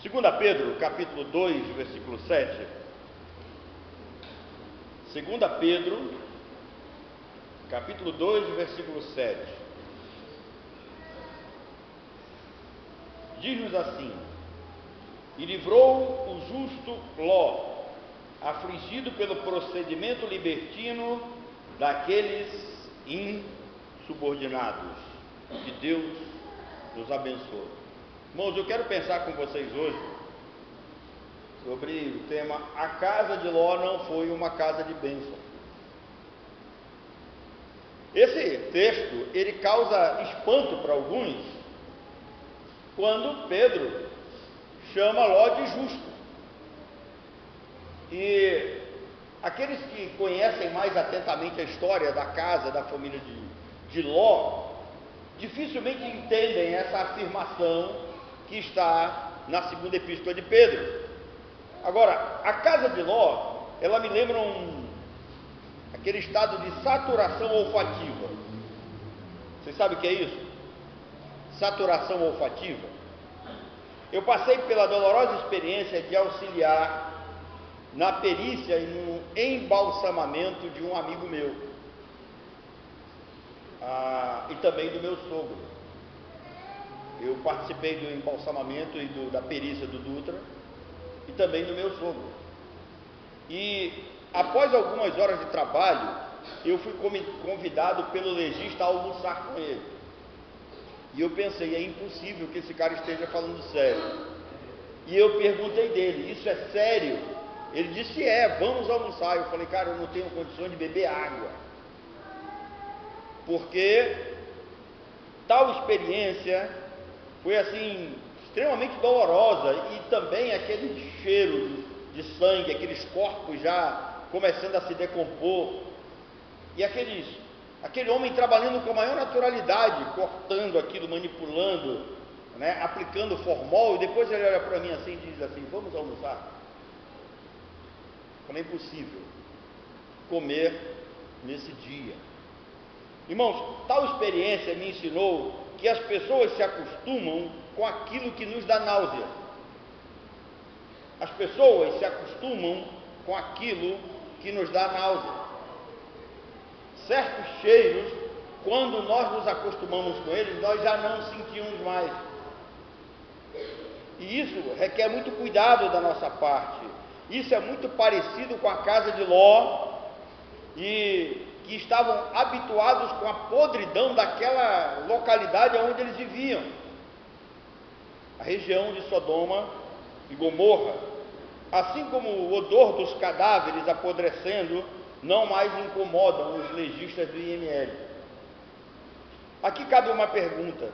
2 Pedro, capítulo 2, versículo 7. 2 Pedro, capítulo 2, versículo 7. Diz-nos assim: E livrou o justo Ló, afligido pelo procedimento libertino daqueles insubordinados. Que Deus nos abençoe. Irmãos, eu quero pensar com vocês hoje sobre o tema: a casa de Ló não foi uma casa de bênção. Esse texto, ele causa espanto para alguns, quando Pedro chama Ló de justo. E aqueles que conhecem mais atentamente a história da casa, da família de Ló, dificilmente entendem essa afirmação que está na segunda epístola de Pedro. Agora, a casa de Ló, ela me lembra aquele estado de saturação olfativa. Vocês sabem o que é isso? Saturação olfativa. Eu passei pela dolorosa experiência de auxiliar na perícia e no embalsamamento de um amigo meu, e também do meu sogro. Eu participei do embalsamamento e da perícia do Dutra, e também do meu sogro. E após algumas horas de trabalho, eu fui convidado pelo legista a almoçar com ele. E eu pensei, é impossível que esse cara esteja falando sério. E eu perguntei dele: isso é sério? Ele disse: vamos almoçar. Eu falei: cara, eu não tenho condições de beber água, porque tal experiência foi assim, extremamente dolorosa, e também aquele cheiro de sangue, aqueles corpos já começando a se decompor, e aquele homem trabalhando com a maior naturalidade, cortando aquilo, manipulando, aplicando formol, e depois ele olha para mim assim e diz assim: vamos almoçar. Como é impossível comer nesse dia. Irmãos, tal experiência me ensinou que as pessoas se acostumam com aquilo que nos dá náusea. As pessoas se acostumam com aquilo que nos dá náusea. Certos cheiros, quando nós nos acostumamos com eles, nós já não sentimos mais. E isso requer muito cuidado da nossa parte. Isso é muito parecido com a casa de Ló, e que estavam habituados com a podridão daquela localidade onde eles viviam, a região de Sodoma e Gomorra. Assim como o odor dos cadáveres apodrecendo não mais incomodam os legistas do IML. Aqui cabe uma pergunta: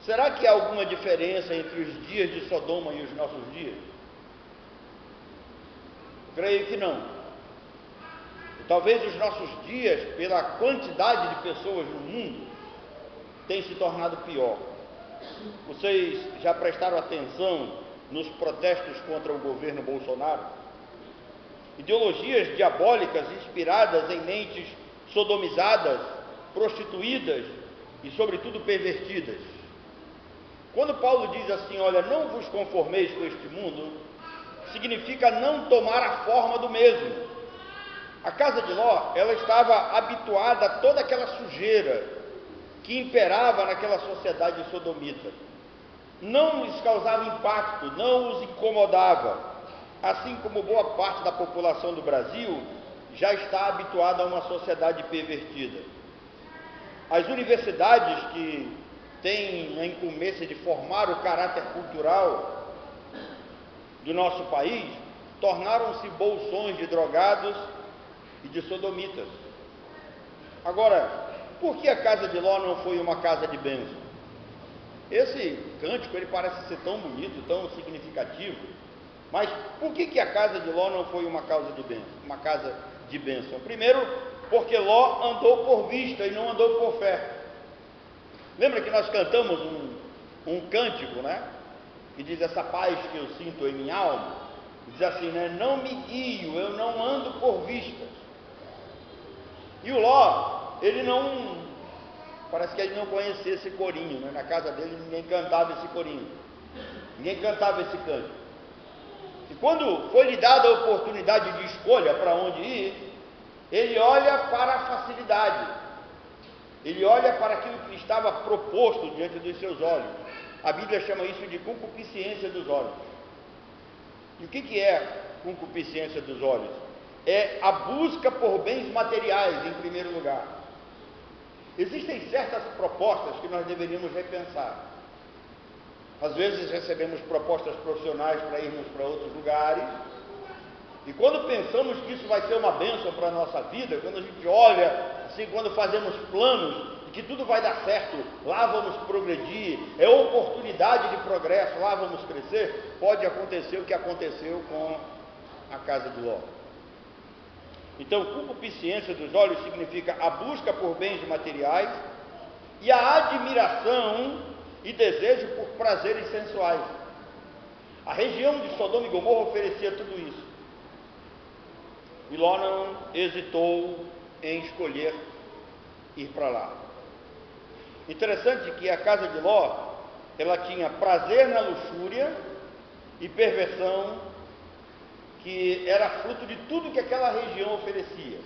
será que há alguma diferença entre os dias de Sodoma e os nossos dias? Creio que não. Talvez os nossos dias, pela quantidade de pessoas no mundo, tenham se tornado pior. Vocês já prestaram atenção nos protestos contra o governo Bolsonaro? Ideologias diabólicas inspiradas em mentes sodomizadas, prostituídas e, sobretudo, pervertidas. Quando Paulo diz assim: olha, não vos conformeis com este mundo, significa não tomar a forma do mesmo. A casa de Ló, ela estava habituada a toda aquela sujeira que imperava naquela sociedade sodomita. Não lhes causava impacto, não os incomodava, assim como boa parte da população do Brasil já está habituada a uma sociedade pervertida. As universidades, que têm a incumbência de formar o caráter cultural do nosso país, tornaram-se bolsões de drogados e de sodomitas. Agora, por que a casa de Ló não foi uma casa de bênção? Esse cântico, ele parece ser tão bonito, tão significativo, mas por que a casa de Ló não foi uma casa de bênção? Primeiro, porque Ló andou por vista e não andou por fé. Lembra que nós cantamos um cântico, que diz: essa paz que eu sinto em minha alma, diz assim, não me guio, eu não ando por vistas. E o Ló, parece que ele não conhecia esse corinho, na casa dele ninguém cantava esse corinho. Ninguém cantava esse cântico. E quando foi lhe dada a oportunidade de escolha para onde ir, ele olha para a facilidade. Ele olha para aquilo que lhe estava proposto diante dos seus olhos. A Bíblia chama isso de concupiscência dos olhos. E o que é concupiscência dos olhos? É a busca por bens materiais, em primeiro lugar. Existem certas propostas que nós deveríamos repensar. Às vezes recebemos propostas profissionais para irmos para outros lugares, e quando pensamos que isso vai ser uma bênção para a nossa vida, quando a gente olha, assim, quando fazemos planos, que tudo vai dar certo, lá vamos progredir, é oportunidade de progresso, lá vamos crescer, pode acontecer o que aconteceu com a casa de Ló. Então, concupiscência dos olhos significa a busca por bens materiais e a admiração e desejo por prazeres sensuais. A região de Sodoma e Gomorra oferecia tudo isso. E Ló não hesitou em escolher ir para lá. Interessante que a casa de Ló, ela tinha prazer na luxúria e perversão, que era fruto de tudo que aquela região oferecia.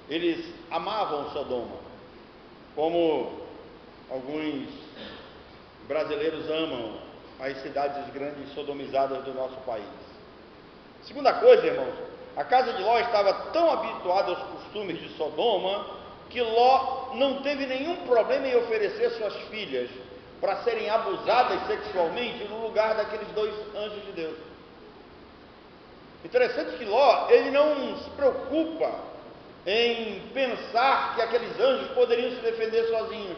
Eles amavam Sodoma, como alguns brasileiros amam as cidades grandes sodomizadas do nosso país. Segunda coisa, irmãos, a casa de Ló estava tão habituada aos costumes de Sodoma, que Ló não teve nenhum problema em oferecer suas filhas para serem abusadas sexualmente no lugar daqueles dois anjos de Deus. Interessante que Ló, ele não se preocupa em pensar que aqueles anjos poderiam se defender sozinhos.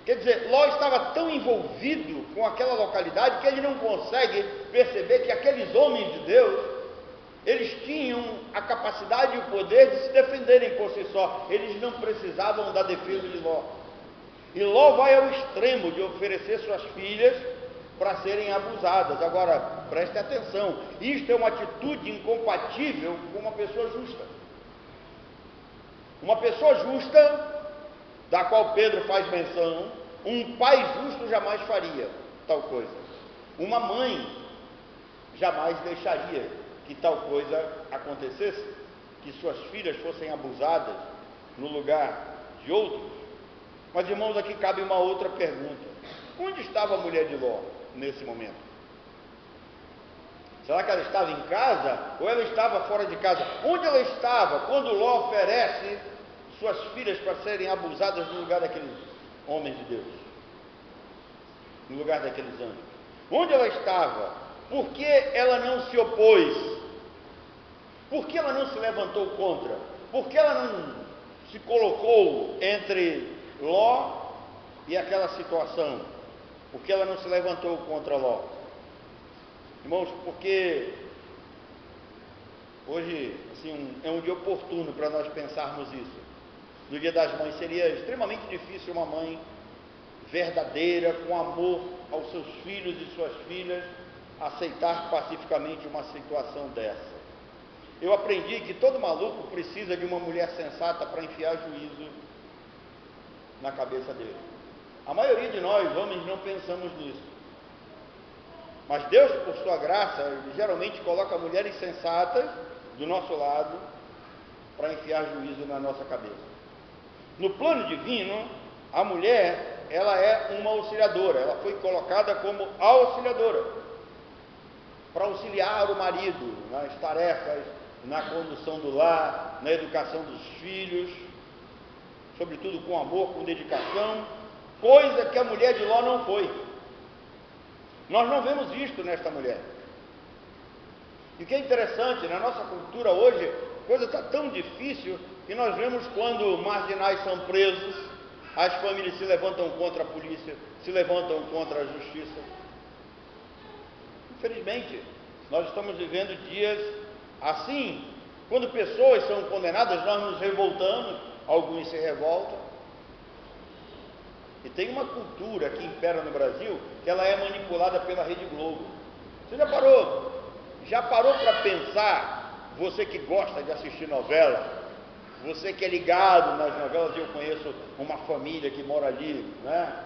Quer dizer, Ló estava tão envolvido com aquela localidade que ele não consegue perceber que aqueles homens de Deus, eles tinham a capacidade e o poder de se defenderem por si só. Eles não precisavam da defesa de Ló. E Ló vai ao extremo de oferecer suas filhas para serem abusadas. Agora, preste atenção, isto é uma atitude incompatível com uma pessoa justa. Uma pessoa justa, da qual Pedro faz menção, um pai justo jamais faria tal coisa. Uma mãe jamais deixaria que tal coisa acontecesse, que suas filhas fossem abusadas no lugar de outros. Mas, irmãos, aqui cabe uma outra pergunta: onde estava a mulher de Ló nesse momento? Será que ela estava em casa ou ela estava fora de casa? Onde ela estava quando Ló oferece suas filhas para serem abusadas no lugar daqueles homens de Deus, no lugar daqueles anjos? Onde ela estava? Por que ela não se opôs? Por que ela não se levantou contra? Por que ela não se colocou entre Ló e aquela situação? Por que ela não se levantou contra Ló? Irmãos, porque hoje assim, é um dia oportuno para nós pensarmos isso. No Dia das Mães seria extremamente difícil uma mãe verdadeira, com amor aos seus filhos e suas filhas, aceitar pacificamente uma situação dessa. Eu aprendi que todo maluco precisa de uma mulher sensata para enfiar juízo na cabeça dele. A maioria de nós, homens, não pensamos nisso. Mas Deus, por sua graça, geralmente coloca mulheres sensatas do nosso lado para enfiar juízo na nossa cabeça. No plano divino, a mulher, ela é uma auxiliadora. Ela foi colocada como auxiliadora para auxiliar o marido nas tarefas, na condução do lar, na educação dos filhos, sobretudo com amor, com dedicação, coisa que a mulher de Ló não foi. Nós não vemos isto nesta mulher. E o que é interessante, na nossa cultura hoje, a coisa está tão difícil que nós vemos quando marginais são presos, as famílias se levantam contra a polícia, se levantam contra a justiça. Infelizmente, nós estamos vivendo dias assim. Quando pessoas são condenadas, nós nos revoltamos, alguns se revoltam. E tem uma cultura que impera no Brasil, que ela é manipulada pela Rede Globo. Você já parou para pensar, você que gosta de assistir novela, você que é ligado nas novelas? Eu conheço uma família que mora ali, né,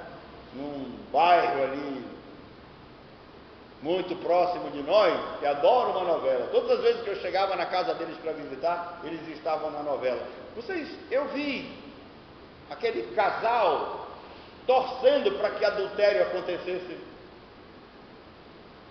num bairro ali muito próximo de nós, que adoram uma novela. Todas as vezes que eu chegava na casa deles para visitar, eles estavam na novela. Eu vi aquele casal torcendo para que adultério acontecesse.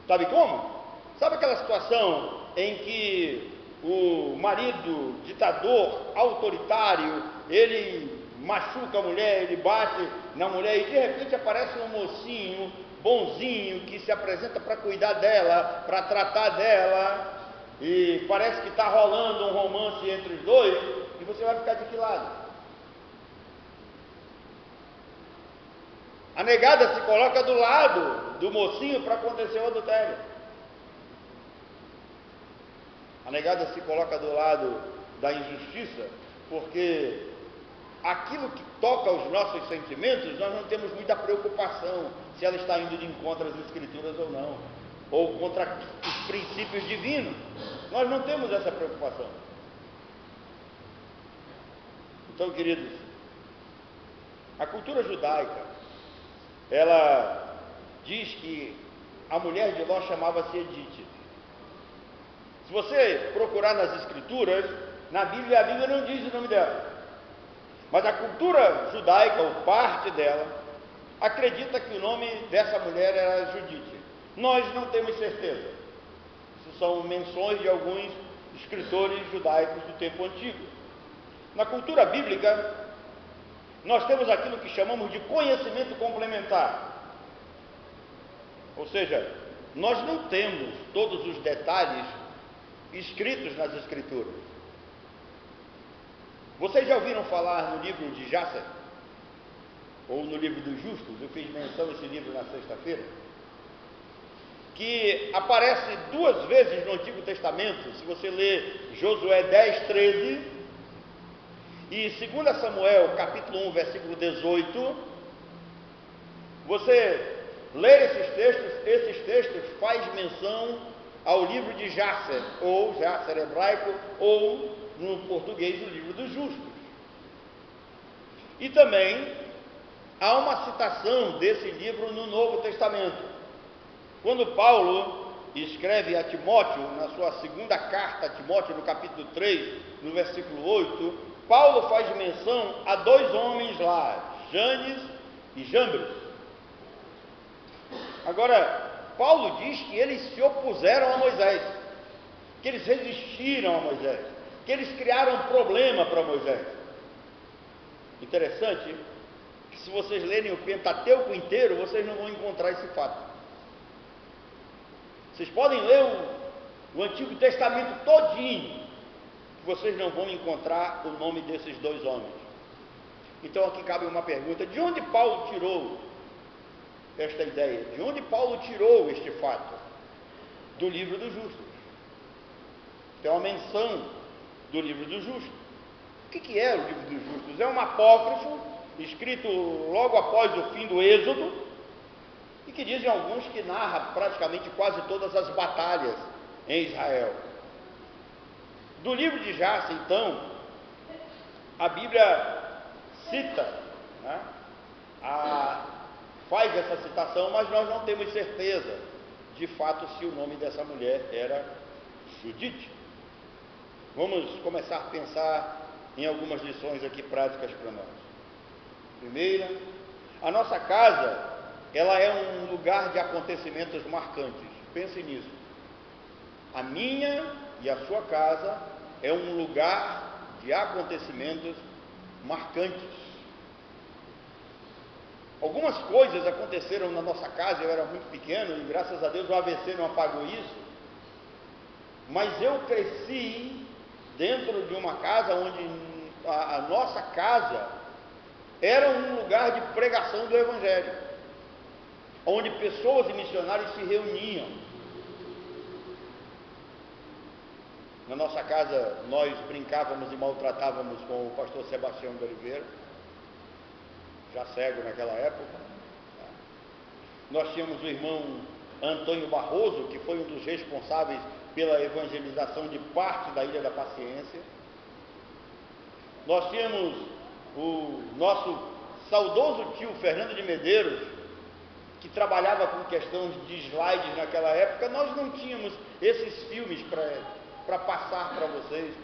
Sabe como? Sabe aquela situação em que o marido ditador, autoritário, ele machuca a mulher, ele bate na mulher, e de repente aparece um mocinho bonzinho que se apresenta para cuidar dela, para tratar dela, e parece que está rolando um romance entre os dois, e você vai ficar de que lado? A negada se coloca do lado do mocinho para acontecer o adultério. A negada se coloca do lado da injustiça, porque aquilo que toca aos nossos sentimentos, nós não temos muita preocupação se ela está indo de encontro às Escrituras ou não, ou contra os princípios divinos. Nós não temos essa preocupação. Então, queridos, a cultura judaica, ela diz que a mulher de Ló chamava-se Edite. Se você procurar nas Escrituras, na Bíblia, a Bíblia não diz o nome dela. Mas a cultura judaica, ou parte dela, acredita que o nome dessa mulher era Judite. Nós não temos certeza. Isso são menções de alguns escritores judaicos do tempo antigo. Na cultura bíblica, nós temos aquilo que chamamos de conhecimento complementar. Ou seja, nós não temos todos os detalhes escritos nas Escrituras. Vocês já ouviram falar no livro de Jasser? Ou no livro dos Justos? Eu fiz menção a esse livro na sexta-feira. Que aparece 2 vezes no Antigo Testamento. Se você ler Josué 10, 13 e 2 Samuel, capítulo 1, versículo 18, você ler esses textos faz menção ao livro de Jasser, ou Jasser hebraico, ou no português o livro dos Justos. E também há uma citação desse livro no Novo Testamento. Quando Paulo escreve a Timóteo, na sua segunda carta a Timóteo, no capítulo 3, no versículo 8, Paulo faz menção a 2 homens lá, Janes e Jambres. Agora, Paulo diz que eles se opuseram a Moisés, que eles resistiram a Moisés, que eles criaram problema para Moisés. Interessante que se vocês lerem o Pentateuco inteiro, vocês não vão encontrar esse fato. Vocês podem ler o Antigo Testamento todinho, que vocês não vão encontrar o nome desses 2 homens. Então aqui cabe uma pergunta: de onde Paulo tirou esta ideia? De onde Paulo tirou este fato? Do livro dos Justos. Tem uma menção do livro dos Justos. O que é o livro dos Justos? É um apócrifo escrito logo após o fim do Êxodo, e que dizem alguns que narra praticamente quase todas as batalhas em Israel. Do livro de Jasser, então, a Bíblia cita, né, faz essa citação, mas nós não temos certeza de fato se o nome dessa mulher era Judite. Vamos começar a pensar em algumas lições aqui práticas para nós. Primeira, a nossa casa, ela é um lugar de acontecimentos marcantes. Pense nisso. A minha e a sua casa é um lugar de acontecimentos marcantes. Algumas coisas aconteceram na nossa casa, eu era muito pequeno, e graças a Deus o AVC não apagou isso, mas eu cresci dentro de uma casa onde a nossa casa era um lugar de pregação do Evangelho, onde pessoas e missionários se reuniam. Na nossa casa nós brincávamos e maltratávamos com o pastor Sebastião de Oliveira, já cego naquela época. Nós tínhamos o irmão Antônio Barroso, que foi um dos responsáveis pela evangelização de parte da Ilha da Paciência. Nós tínhamos o nosso saudoso tio Fernando de Medeiros, que trabalhava com questões de slides naquela época, nós não tínhamos esses filmes para passar para vocês.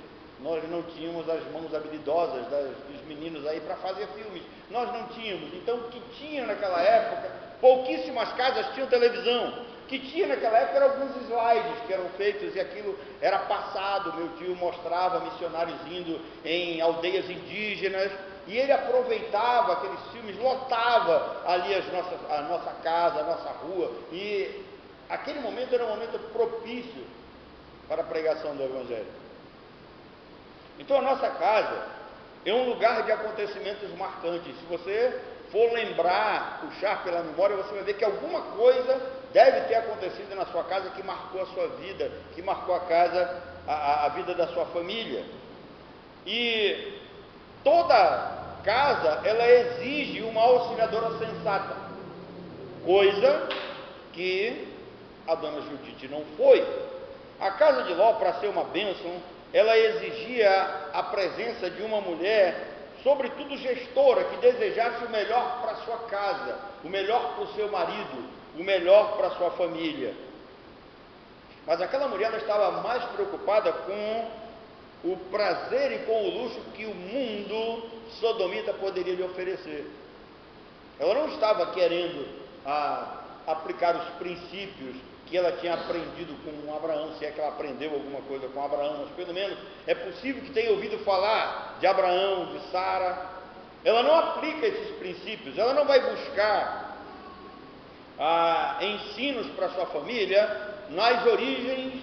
Nós não tínhamos as mãos habilidosas dos meninos aí para fazer filmes. Nós não tínhamos. Então, o que tinha naquela época, pouquíssimas casas tinham televisão. O que tinha naquela época eram alguns slides que eram feitos e aquilo era passado. Meu tio mostrava missionários indo em aldeias indígenas e ele aproveitava aqueles filmes, lotava ali a nossa casa, a nossa rua. E aquele momento era um momento propício para a pregação do Evangelho. Então a nossa casa é um lugar de acontecimentos marcantes. Se você for lembrar, puxar pela memória, você vai ver que alguma coisa deve ter acontecido na sua casa que marcou a sua vida, que marcou a vida da sua família. E toda casa, ela exige uma auxiliadora sensata, coisa que a dona Judite não foi. A casa de Ló, para ser uma bênção, ela exigia a presença de uma mulher, sobretudo gestora, que desejasse o melhor para a sua casa, o melhor para o seu marido, o melhor para a sua família. Mas aquela mulher ela estava mais preocupada com o prazer e com o luxo que o mundo sodomita poderia lhe oferecer. Ela não estava querendo aplicar os princípios que ela tinha aprendido com Abraão, se é que ela aprendeu alguma coisa com Abraão, mas pelo menos é possível que tenha ouvido falar de Abraão, de Sara. Ela não aplica esses princípios, ela não vai buscar ensinos para sua família nas origens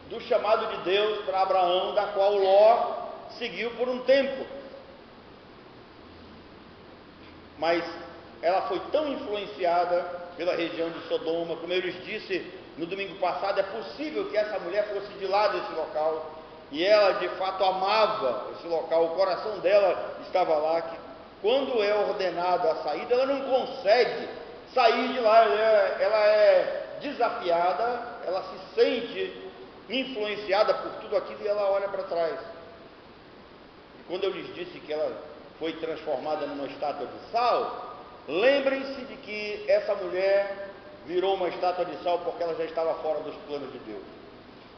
do chamado de Deus para Abraão, da qual Ló seguiu por um tempo. Mas ela foi tão influenciada pela região de Sodoma, como eu lhes disse no domingo passado, é possível que essa mulher fosse de lá desse local, e ela de fato amava esse local, o coração dela estava lá, que quando é ordenada a saída, ela não consegue sair de lá, ela é desafiada, ela se sente influenciada por tudo aquilo e ela olha para trás. E quando eu lhes disse que ela foi transformada numa estátua de sal, lembrem-se de que essa mulher virou uma estátua de sal porque ela já estava fora dos planos de Deus.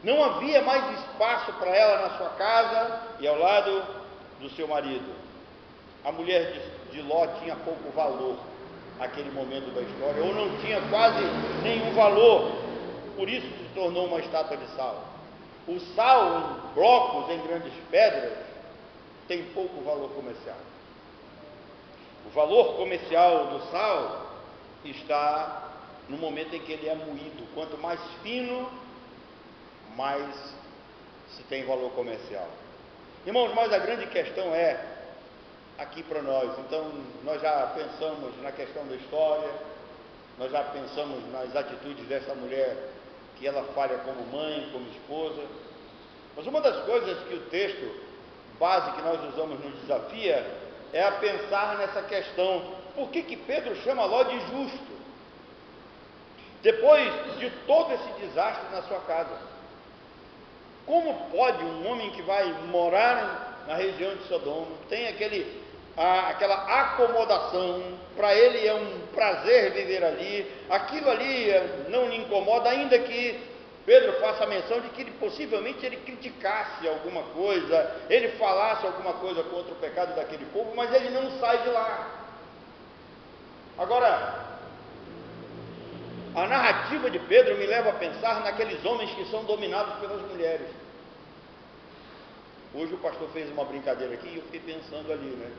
Não havia mais espaço para ela na sua casa e ao lado do seu marido. A mulher de Ló tinha pouco valor naquele momento da história, ou não tinha quase nenhum valor, por isso se tornou uma estátua de sal. O sal em blocos, em grandes pedras, tem pouco valor comercial. O valor comercial do sal está no momento em que ele é moído. Quanto mais fino, mais se tem valor comercial. Irmãos, mas a grande questão é aqui para nós. Então, nós já pensamos na questão da história, nós já pensamos nas atitudes dessa mulher, que ela falha como mãe, como esposa. Mas uma das coisas que o texto base que nós usamos no desafio é a pensar nessa questão: por que Pedro chama Ló de justo? Depois de todo esse desastre na sua casa, como pode um homem que vai morar na região de Sodoma, tem aquela acomodação, para ele é um prazer viver ali, aquilo ali não lhe incomoda, ainda que Pedro faça menção de que possivelmente ele criticasse alguma coisa, ele falasse alguma coisa contra o pecado daquele povo, mas ele não sai de lá. Agora, a narrativa de Pedro me leva a pensar naqueles homens que são dominados pelas mulheres. Hoje o pastor fez uma brincadeira aqui e eu fiquei pensando ali, né?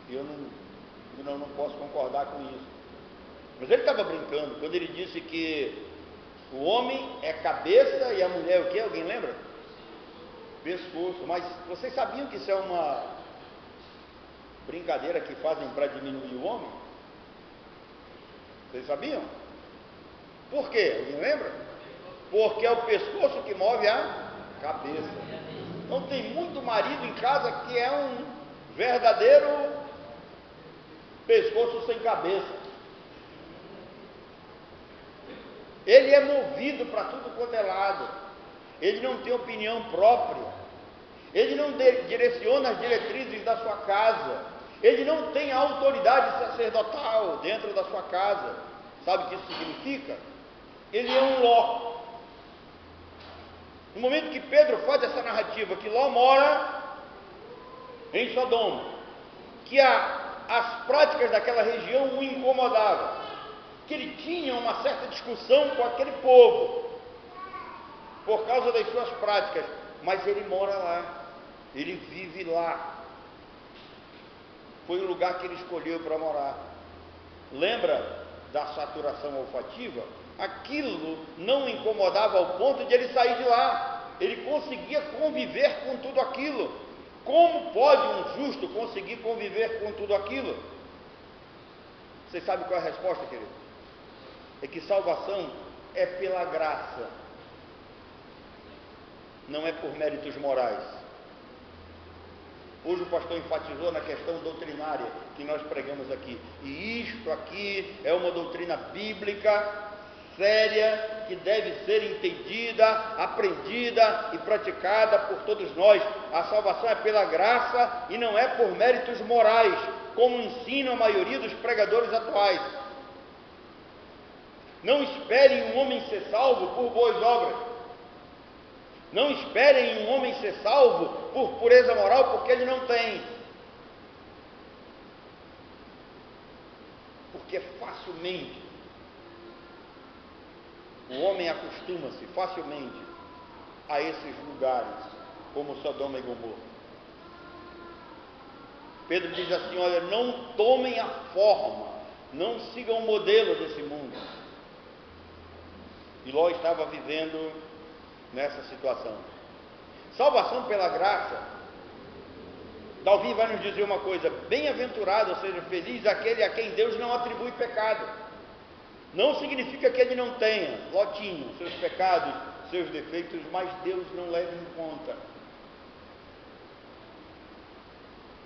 E eu não posso concordar com isso. Mas ele estava brincando quando ele disse que o homem é cabeça e a mulher é o quê? Alguém lembra? Pescoço. Mas vocês sabiam que isso é uma brincadeira que fazem para diminuir o homem? Vocês sabiam? Por quê? Alguém lembra? Porque é o pescoço que move a cabeça. Então tem muito marido em casa que é um verdadeiro pescoço sem cabeça. Ele é movido para tudo quanto é lado. Ele não tem opinião própria. Ele não direciona as diretrizes da sua casa. Ele não tem autoridade sacerdotal dentro da sua casa. Sabe o que isso significa? Ele é um Ló. No momento que Pedro faz essa narrativa, que Ló mora em Sodoma, que as práticas daquela região o incomodavam, que ele tinha uma certa discussão com aquele povo, por causa das suas práticas, mas ele mora lá, ele vive lá, foi o lugar que ele escolheu para morar. Lembra da saturação olfativa? Aquilo não o incomodava ao ponto de ele sair de lá, ele conseguia conviver com tudo aquilo. Como pode um justo conseguir conviver com tudo aquilo? Vocês sabem qual é a resposta, querido? É que salvação é pela graça, não é por méritos morais. Hoje o pastor enfatizou na questão doutrinária que nós pregamos aqui, e isto aqui é uma doutrina bíblica séria, que deve ser entendida, aprendida e praticada por todos nós. A salvação é pela graça e não é por méritos morais, como ensinam a maioria dos pregadores atuais. Não esperem um homem ser salvo por boas obras. Não esperem um homem ser salvo por pureza moral, porque ele não tem. Porque facilmente o homem acostuma-se facilmente a esses lugares, como Sodoma e Gomorra. Pedro diz assim: olha, não tomem a forma, não sigam o modelo desse mundo. E Ló estava vivendo nessa situação. Salvação pela graça. Davi vai nos dizer uma coisa: bem-aventurado, ou seja, feliz aquele a quem Deus não atribui pecado. Não significa que ele não tenha, Ló tinha seus pecados, seus defeitos, mas Deus não leva em conta.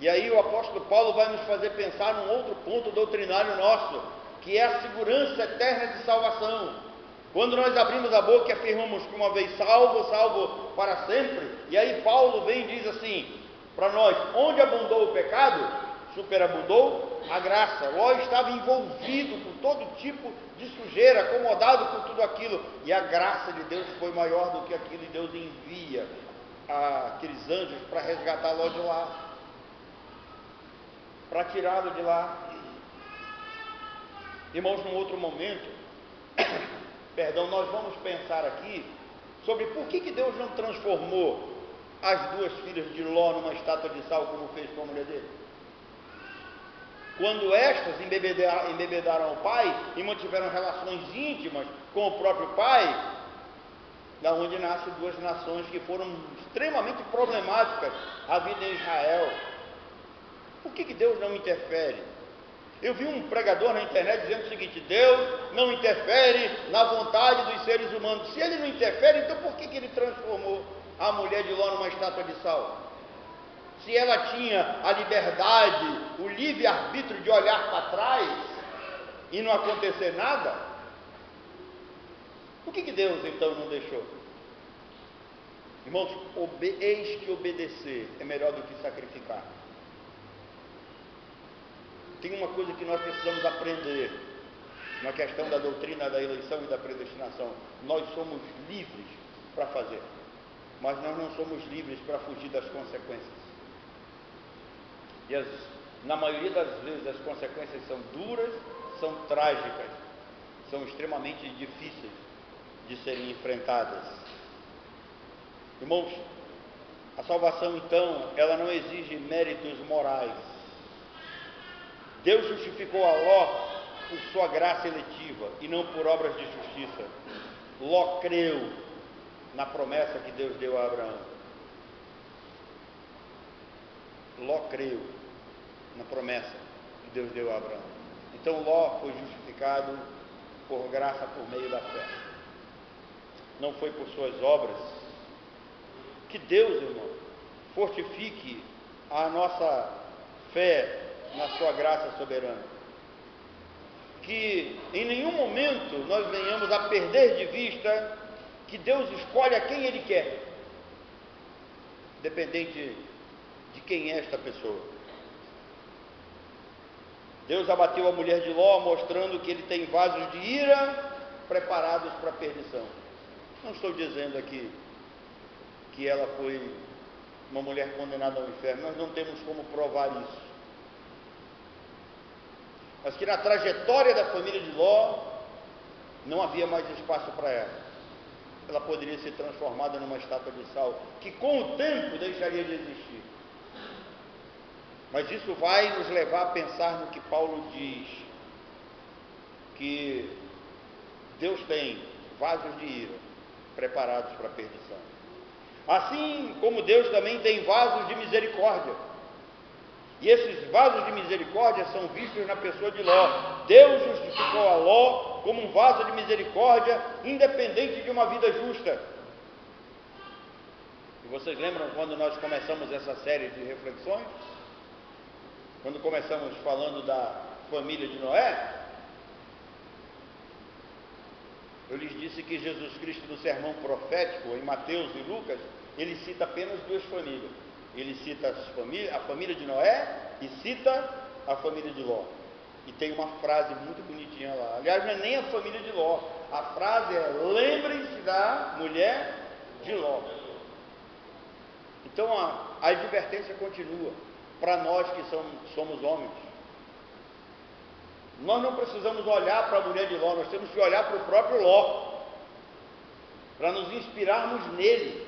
E aí o apóstolo Paulo vai nos fazer pensar num outro ponto doutrinário nosso, que é a segurança eterna de salvação. Quando nós abrimos a boca e afirmamos que uma vez salvo, salvo para sempre, e aí Paulo vem e diz assim para nós: onde abundou o pecado, superabundou a graça. Ló estava envolvido com todo tipo de sujeira, acomodado com tudo aquilo, e a graça de Deus foi maior do que aquilo, e Deus envia aqueles anjos para resgatar Ló de lá, para tirá-lo de lá. Irmãos, num outro momento, nós vamos pensar aqui sobre por que Deus não transformou as duas filhas de Ló numa estátua de sal, como fez com a mulher dele. Quando estas embebedaram o pai e mantiveram relações íntimas com o próprio pai, da onde nascem duas nações que foram extremamente problemáticas à vida em Israel. Por que Deus não interfere? Eu vi um pregador na internet dizendo o seguinte: Deus não interfere na vontade dos seres humanos. Se ele não interfere, então por que ele transformou a mulher de Ló numa estátua de sal? Se ela tinha a liberdade, o livre-arbítrio de olhar para trás e não acontecer nada, por que Deus então não deixou? Irmãos, eis que obedecer é melhor do que sacrificar. Tem uma coisa que nós precisamos aprender na questão da doutrina da eleição e da predestinação: nós somos livres para fazer, mas nós não somos livres para fugir das consequências. E na maioria das vezes as consequências são duras, são trágicas, são extremamente difíceis de serem enfrentadas. Irmãos, a salvação então, ela não exige méritos morais. Deus justificou a Ló por sua graça eletiva e não por obras de justiça. Ló creu na promessa que Deus deu a Abraão. Ló creu na promessa que Deus deu a Abraão. Então Ló foi justificado por graça por meio da fé. Não foi por suas obras. Que Deus, irmão, fortifique a nossa fé na sua graça soberana. Que em nenhum momento nós venhamos a perder de vista que Deus escolhe a quem Ele quer, independente de quem é esta pessoa. Deus abateu a mulher de Ló, mostrando que ele tem vasos de ira preparados para a perdição. Não estou dizendo aqui que ela foi uma mulher condenada ao inferno, nós não temos como provar isso. Mas que na trajetória da família de Ló, não havia mais espaço para ela. Ela poderia ser transformada numa estátua de sal, que com o tempo deixaria de existir. Mas isso vai nos levar a pensar no que Paulo diz, que Deus tem vasos de ira preparados para a perdição. Assim como Deus também tem vasos de misericórdia. E esses vasos de misericórdia são vistos na pessoa de Ló. Deus justificou a Ló como um vaso de misericórdia, independente de uma vida justa. E vocês lembram quando nós começamos essa série de reflexões? Quando começamos falando da família de Noé? Eu lhes disse que Jesus Cristo, no sermão profético, em Mateus e Lucas, ele cita apenas duas famílias. Ele cita a família de Noé e cita a família de Ló. E tem uma frase muito bonitinha lá. Aliás, não é nem a família de Ló. A frase é: lembrem-se da mulher de Ló. Então a advertência continua para nós que somos homens. Nós não precisamos olhar para a mulher de Ló, nós temos que olhar para o próprio Ló, para nos inspirarmos nele,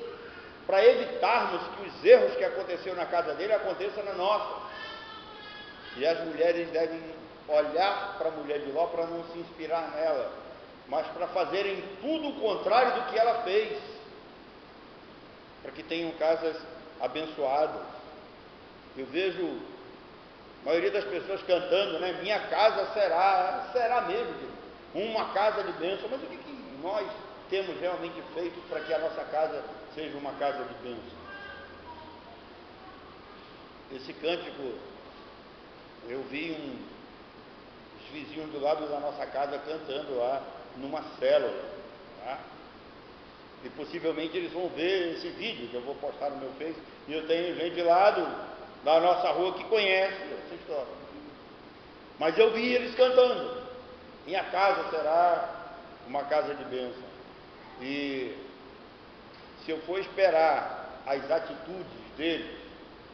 para evitarmos que os erros que aconteceram na casa dele aconteçam na nossa. E as mulheres devem olhar para a mulher de Ló para não se inspirar nela, mas para fazerem tudo o contrário do que ela fez, para que tenham casas abençoadas. Eu vejo a maioria das pessoas cantando, né? Minha casa será mesmo uma casa de bênção. Mas o que nós temos realmente feito para que a nossa casa seja uma casa de bênção? Esse cântico, eu vi os vizinhos do lado da nossa casa cantando lá numa célula, tá? E possivelmente eles vão ver esse vídeo que eu vou postar no meu Face, e eu tenho gente lá da nossa rua que conhece essa história. Mas eu vi eles cantando: minha casa será uma casa de bênção. E se eu for esperar as atitudes deles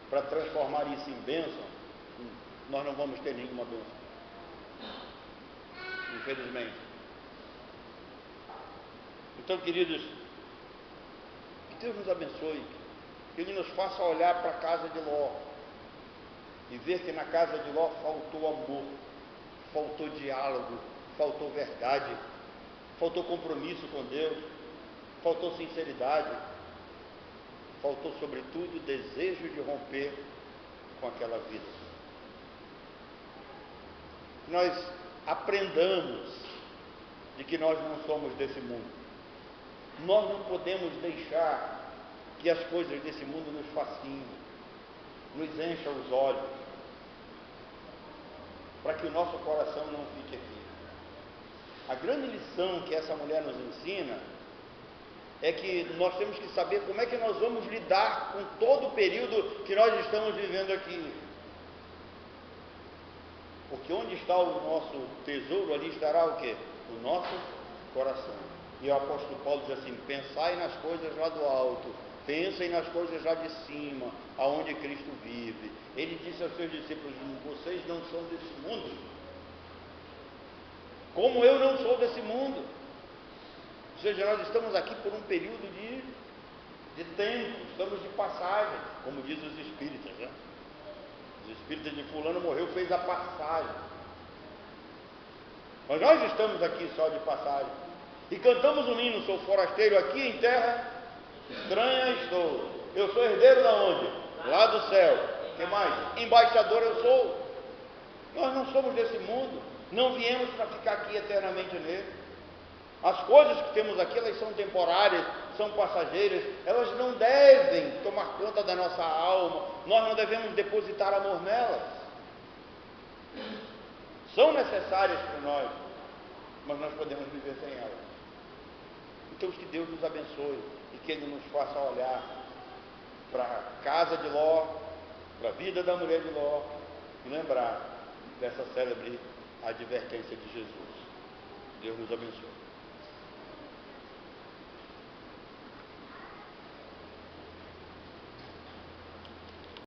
para transformar isso em bênção, nós não vamos ter nenhuma bênção, infelizmente. Então, queridos, que Deus nos abençoe, que Ele nos faça olhar para a casa de Ló e ver que na casa de Ló faltou amor, faltou diálogo, faltou verdade, faltou compromisso com Deus, faltou sinceridade, faltou sobretudo desejo de romper com aquela vida. Nós aprendamos de que nós não somos desse mundo. Nós não podemos deixar que as coisas desse mundo nos fascinem, nos encham os olhos, para que o nosso coração não fique aqui. A grande lição que essa mulher nos ensina é que nós temos que saber como é que nós vamos lidar com todo o período que nós estamos vivendo aqui. Porque onde está o nosso tesouro, ali estará o quê? O nosso coração. E o apóstolo Paulo diz assim: pensai nas coisas lá do alto, pensem nas coisas lá de cima, aonde Cristo vive. Ele disse aos seus discípulos: vocês não são desse mundo, como eu não sou desse mundo. Ou seja, nós estamos aqui por um período de tempo, estamos de passagem, como diz os espíritas, né? Os espíritas de fulano morreu, fez a passagem. Mas nós estamos aqui só de passagem. E cantamos um hino: sou forasteiro aqui em terra estranha estou. Eu sou herdeiro da onde? Lá do céu. O que mais? Embaixador eu sou. Nós não somos desse mundo. Não viemos para ficar aqui eternamente nele. As coisas que temos aqui, elas são temporárias, são passageiras. Elas não devem tomar conta da nossa alma. Nós não devemos depositar amor nelas. São necessárias para nós, mas nós podemos viver sem elas. Então, que Deus nos abençoe e que Ele nos faça olhar para a casa de Ló, para a vida da mulher de Ló, e lembrar dessa célebre advertência de Jesus. Deus nos abençoe.